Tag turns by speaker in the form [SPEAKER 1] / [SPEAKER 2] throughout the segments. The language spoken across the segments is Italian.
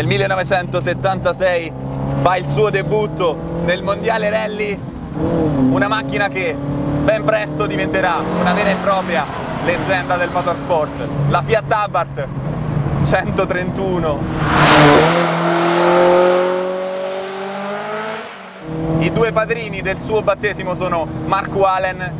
[SPEAKER 1] Nel 1976 fa il suo debutto nel Mondiale Rally, una macchina che ben presto diventerà una vera e propria leggenda del motorsport, la Fiat Abarth 131. I due padrini del suo battesimo sono Mark Wahlen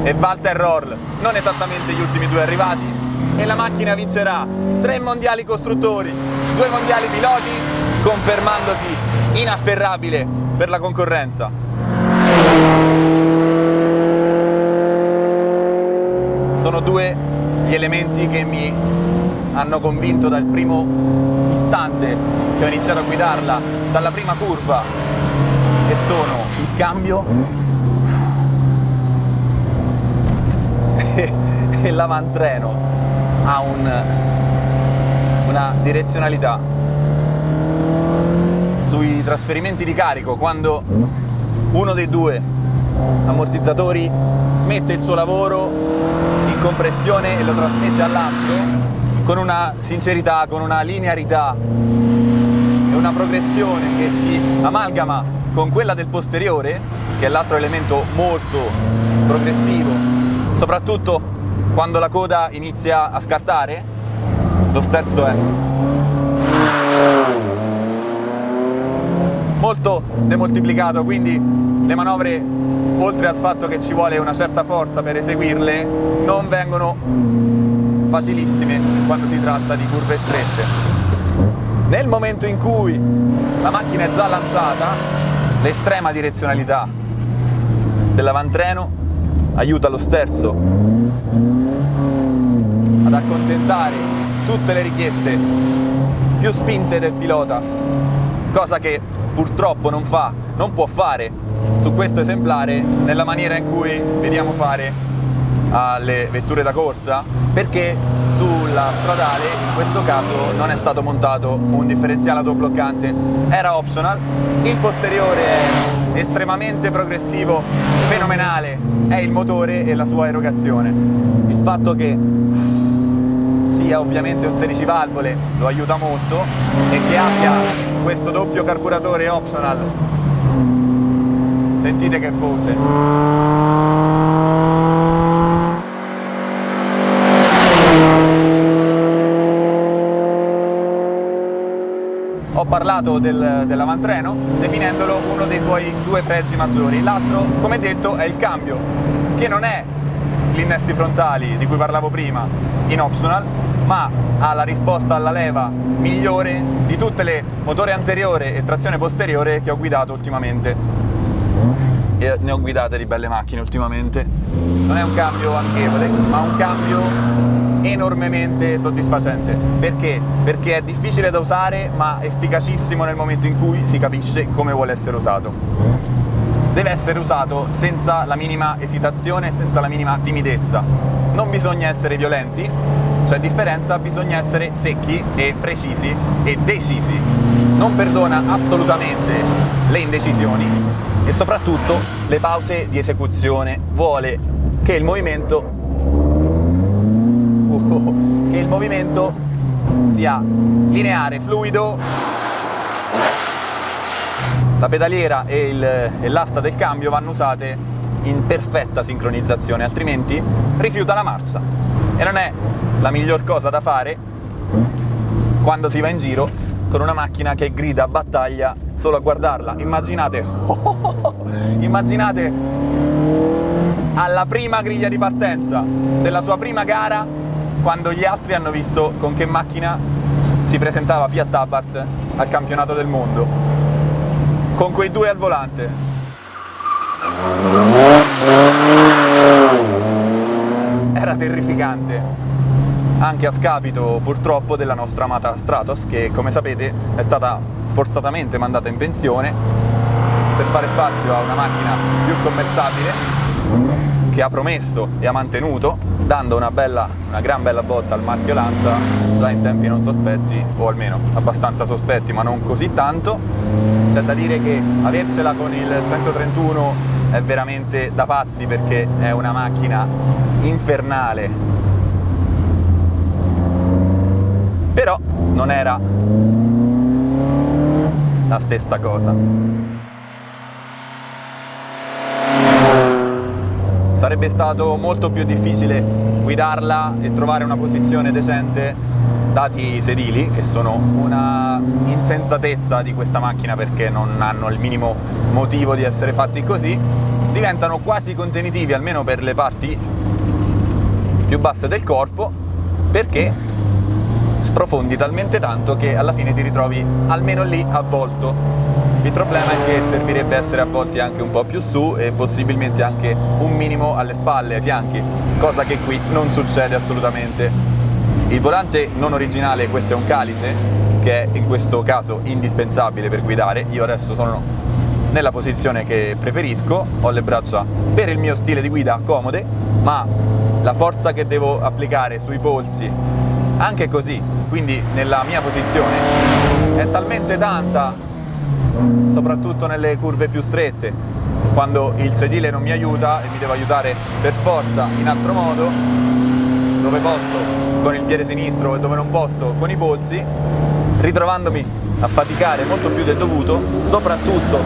[SPEAKER 1] e Walter Röhrl, non esattamente gli ultimi due arrivati, e la macchina vincerà 3 mondiali costruttori, 2 mondiali piloti, confermandosi inafferrabile per la concorrenza. Sono due gli elementi che mi hanno convinto dal primo istante che ho iniziato a guidarla, dalla prima curva, e sono il cambio e l'avantreno. Ha una direzionalità sui trasferimenti di carico. Quando uno dei due ammortizzatori smette il suo lavoro in compressione e lo trasmette all'altro, con una sincerità, con una linearità e una progressione che si amalgama con quella del posteriore, che è l'altro elemento molto progressivo, soprattutto quando la coda inizia a scartare. Lo sterzo è molto demoltiplicato, quindi le manovre, oltre al fatto che ci vuole una certa forza per eseguirle, non vengono facilissime quando si tratta di curve strette. Nel momento in cui la macchina è già lanciata, l'estrema direzionalità dell'avantreno aiuta lo sterzo ad accontentare tutte le richieste più spinte del pilota, cosa che purtroppo non può fare su questo esemplare nella maniera in cui vediamo fare alle vetture da corsa, perché sulla stradale in questo caso non è stato montato un differenziale autobloccante, era optional. Il posteriore è estremamente progressivo, fenomenale, è il motore e la sua erogazione. Il fatto che sia ovviamente un 16 valvole lo aiuta molto, e che abbia questo doppio carburatore optional. Sentite che voce. Ho parlato dell'avantreno definendolo uno dei suoi 2 pregi maggiori. L'altro, come detto, è il cambio, che non è gli innesti frontali di cui parlavo prima in optional, ma ha la risposta alla leva migliore di tutte le motore anteriore e trazione posteriore che ho guidato ultimamente, e ne ho guidate di belle macchine ultimamente. Non è un cambio amichevole, ma un cambio enormemente soddisfacente. Perché? Perché è difficile da usare, ma efficacissimo nel momento in cui si capisce come vuole essere usato. Deve essere usato senza la minima esitazione, senza la minima timidezza. Non bisogna essere violenti, c'è differenza, bisogna essere secchi e precisi e decisi. Non perdona assolutamente le indecisioni e soprattutto le pause di esecuzione. Vuole che il movimento sia lineare, fluido. La pedaliera e l'asta del cambio vanno usate in perfetta sincronizzazione, altrimenti rifiuta la marcia, e non è la miglior cosa da fare quando si va in giro con una macchina che grida a battaglia solo a guardarla. Immaginate alla prima griglia di partenza della sua prima gara, quando gli altri hanno visto con che macchina si presentava Fiat Abarth al campionato del mondo, con quei 2 al volante. Era terrificante, anche a scapito purtroppo della nostra amata Stratos, che come sapete è stata forzatamente mandata in pensione per fare spazio a una macchina più commerciabile, che ha promesso e ha mantenuto, dando una gran bella botta al marchio Lancia già in tempi non sospetti, o almeno abbastanza sospetti ma non così tanto. C'è da dire che avercela con il 131 è veramente da pazzi, perché è una macchina infernale. Però non era la stessa cosa. Sarebbe stato molto più difficile guidarla e trovare una posizione decente, dati i sedili, che sono una insensatezza di questa macchina perché non hanno il minimo motivo di essere fatti così. Diventano quasi contenitivi, almeno per le parti più basse del corpo, perché sprofondi talmente tanto che alla fine ti ritrovi almeno lì avvolto. Il problema è che servirebbe essere avvolti anche un po' più su e possibilmente anche un minimo alle spalle, ai fianchi, cosa che qui non succede assolutamente. Il volante non originale, questo è un calice, che è in questo caso indispensabile per guidare. Io adesso sono nella posizione che preferisco, ho le braccia per il mio stile di guida comode, ma la forza che devo applicare sui polsi, anche così, quindi nella mia posizione, è talmente tanta, soprattutto nelle curve più strette, quando il sedile non mi aiuta e mi devo aiutare per forza in altro modo, dove posso con il piede sinistro e dove non posso con i polsi, ritrovandomi a faticare molto più del dovuto, soprattutto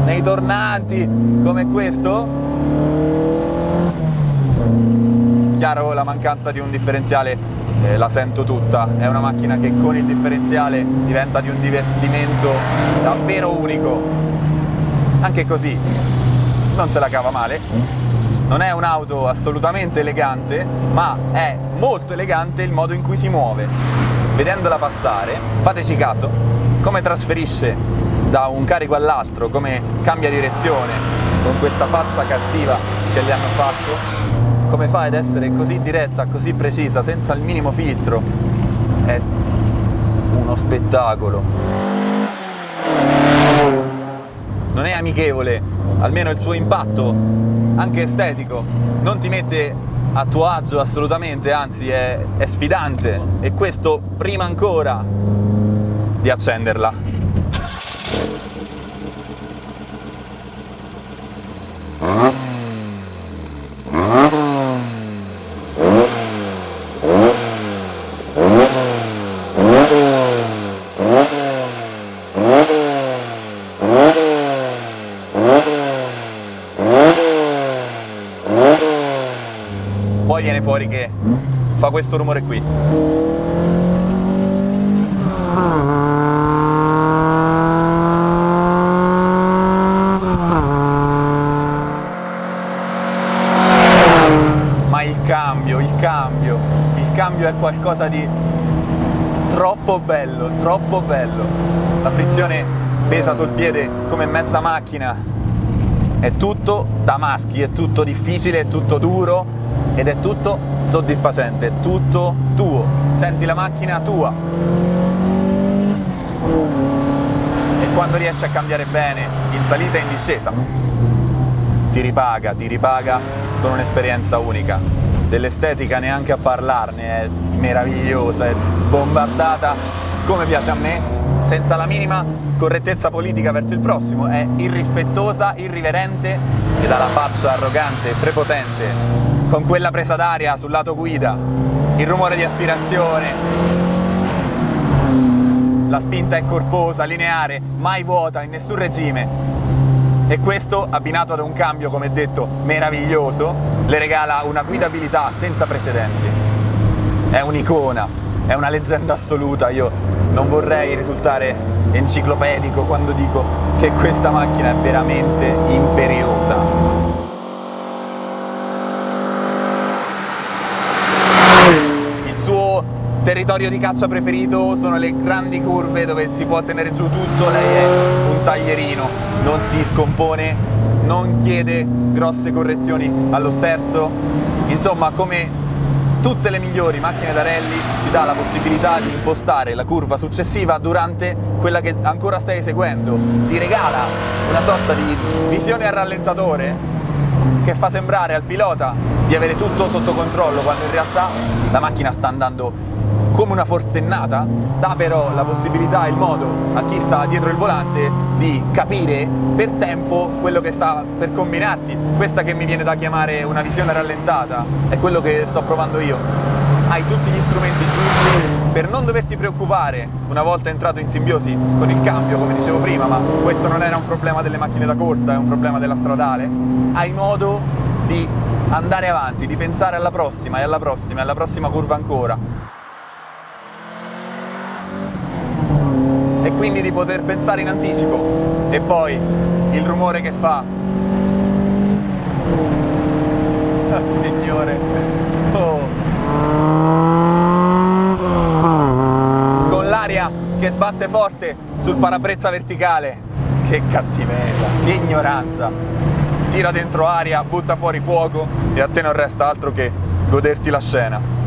[SPEAKER 1] nei tornanti come questo. Chiaro, la mancanza di un differenziale la sento tutta, è una macchina che con il differenziale diventa di un divertimento davvero unico, anche così non se la cava male. Non è un'auto assolutamente elegante, ma è molto elegante il modo in cui si muove. Vedendola passare, fateci caso, come trasferisce da un carico all'altro, come cambia direzione con questa faccia cattiva che gli hanno fatto. Come fa ad essere così diretta, così precisa, senza il minimo filtro? È uno spettacolo. Non è amichevole, almeno il suo impatto, anche estetico, non ti mette a tuo agio assolutamente, anzi è sfidante, e questo prima ancora di accenderla. Poi viene fuori che fa questo rumore qui. Ma il cambio è qualcosa di troppo bello, troppo bello. La frizione pesa sul piede come mezza macchina. È tutto da maschi, è tutto difficile, è tutto duro ed è tutto soddisfacente, è tutto tuo. Senti la macchina tua. E quando riesci a cambiare bene in salita e in discesa, ti ripaga con un'esperienza unica. Dell'estetica neanche a parlarne, è meravigliosa, è bombardata come piace a me, senza la minima correttezza politica verso il prossimo, è irrispettosa, irriverente ed ha la faccia arrogante e prepotente, con quella presa d'aria sul lato guida, il rumore di aspirazione, la spinta è corposa, lineare, mai vuota, in nessun regime. E questo, abbinato ad un cambio, come detto, meraviglioso, le regala una guidabilità senza precedenti. È un'icona, è una leggenda assoluta. Io non vorrei risultare enciclopedico quando dico che questa macchina è veramente imperiosa. Il suo territorio di caccia preferito sono le grandi curve dove si può tenere giù tutto. Lei è un taglierino, non si scompone, non chiede grosse correzioni allo sterzo. Insomma, come tutte le migliori macchine da rally, ti dà la possibilità di impostare la curva successiva durante quella che ancora stai eseguendo. Ti regala una sorta di visione al rallentatore che fa sembrare al pilota di avere tutto sotto controllo, quando in realtà la macchina sta andando come una forsennata. Dà però la possibilità e il modo a chi sta dietro il volante di capire per tempo quello che sta per combinarti. Questa che mi viene da chiamare una visione rallentata è quello che sto provando io. Hai tutti gli strumenti giusti per non doverti preoccupare una volta entrato in simbiosi con il cambio, come dicevo prima, ma questo non era un problema delle macchine da corsa, è un problema della stradale, hai modo di andare avanti, di pensare alla prossima e alla prossima e alla prossima curva ancora. E quindi di poter pensare in anticipo. E poi il rumore che fa. Oh, signore. Oh. Con l'aria che sbatte forte sul parabrezza verticale. Che cattiveria, che ignoranza. Tira dentro aria, butta fuori fuoco e a te non resta altro che goderti la scena.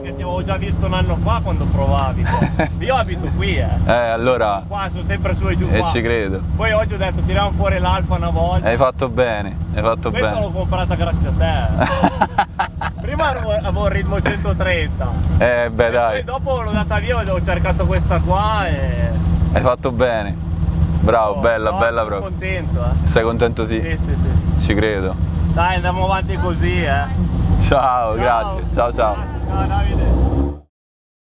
[SPEAKER 2] Ti avevo già visto un anno fa quando provavi. Io abito qui,
[SPEAKER 1] Allora.
[SPEAKER 2] Qua sono sempre su e giù qua.
[SPEAKER 1] E ci credo.
[SPEAKER 2] Poi oggi ho detto tiriamo fuori l'Alfa una volta.
[SPEAKER 1] Hai fatto bene, hai fatto
[SPEAKER 2] Questa
[SPEAKER 1] bene.
[SPEAKER 2] l'ho comprata grazie a te. Prima avevo il ritmo 130.
[SPEAKER 1] Beh dai.
[SPEAKER 2] Poi dopo l'ho data via e ho cercato questa qua e...
[SPEAKER 1] Hai fatto bene. Bravo, bella,
[SPEAKER 2] no,
[SPEAKER 1] bella
[SPEAKER 2] sono
[SPEAKER 1] proprio.
[SPEAKER 2] contento,
[SPEAKER 1] Sei contento sì?
[SPEAKER 2] Sì.
[SPEAKER 1] Ci credo.
[SPEAKER 2] Dai, andiamo avanti così,
[SPEAKER 1] Ciao, grazie. Ciao ciao.
[SPEAKER 2] Ciao Davide.